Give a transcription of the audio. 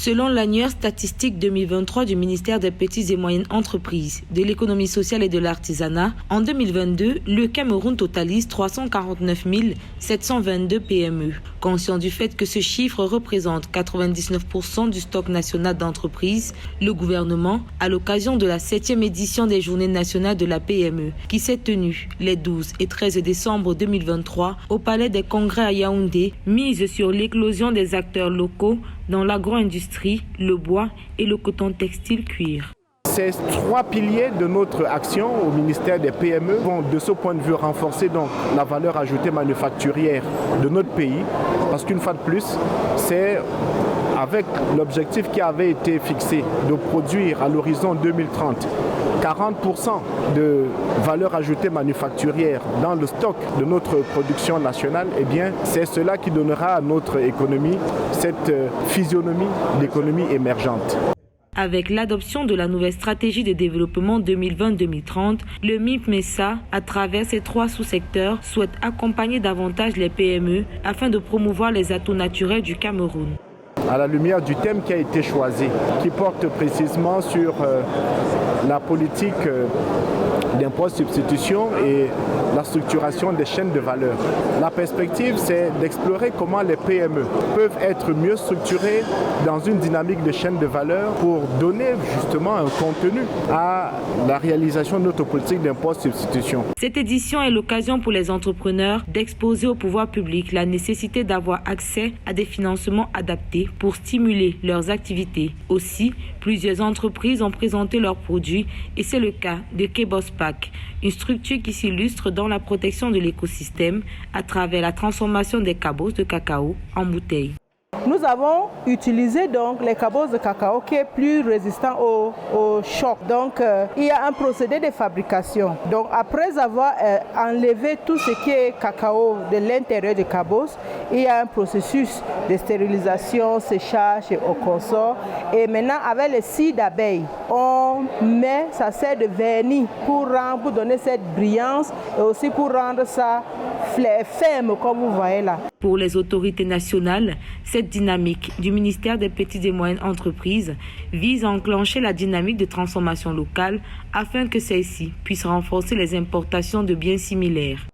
Selon l'annuaire statistique 2023 du ministère des Petites et Moyennes Entreprises, de l'économie sociale et de l'artisanat, en 2022, le Cameroun totalise 349 722 PME. Conscient du fait que ce chiffre représente 99% du stock national d'entreprises, le gouvernement, à l'occasion de la 7e édition des Journées nationales de la PME, qui s'est tenue les 12 et 13 décembre 2023 au Palais des Congrès à Yaoundé, mise sur l'éclosion des acteurs locaux dans l'agro-industrie, le bois et le coton textile cuir. Ces trois piliers de notre action au ministère des PME vont de ce point de vue renforcer donc la valeur ajoutée manufacturière de notre pays, parce qu'une fois de plus, c'est avec l'objectif qui avait été fixé de produire à l'horizon 2030 40% de valeur ajoutée manufacturière dans le stock de notre production nationale, eh bien, c'est cela qui donnera à notre économie cette physionomie d'économie émergente. Avec l'adoption de la nouvelle stratégie de développement 2020-2030, le MIP-MESA, à travers ses 3 sous-secteurs, souhaite accompagner davantage les PME afin de promouvoir les atouts naturels du Cameroun. À la lumière du thème qui a été choisi, qui porte précisément sur la politique d'impôt substitution et la structuration des chaînes de valeur. La perspective, c'est d'explorer comment les PME peuvent être mieux structurées dans une dynamique de chaîne de valeur pour donner justement un contenu à la réalisation de notre politique d'impôt substitution. Cette édition est l'occasion pour les entrepreneurs d'exposer au pouvoir public la nécessité d'avoir accès à des financements adaptés pour stimuler leurs activités. Aussi, plusieurs entreprises ont présenté leurs produits et c'est le cas de Kebospak, une structure qui s'illustre dans la protection de l'écosystème à travers la transformation des cabos de cacao en bouteilles. Nous avons utilisé donc les cabos de cacao qui est plus résistant au choc. Donc il y a un procédé de fabrication. Donc après avoir enlevé tout ce qui est cacao de l'intérieur du cabos, il y a un processus de stérilisation, séchage et au consort. Et maintenant avec les cires d'abeilles, ça sert de vernis pour donner cette brillance et aussi pour rendre ça ferme comme vous voyez là. Pour les autorités nationales, cette dynamique du ministère des Petites et Moyennes Entreprises vise à enclencher la dynamique de transformation locale afin que celle-ci puisse renforcer les importations de biens similaires.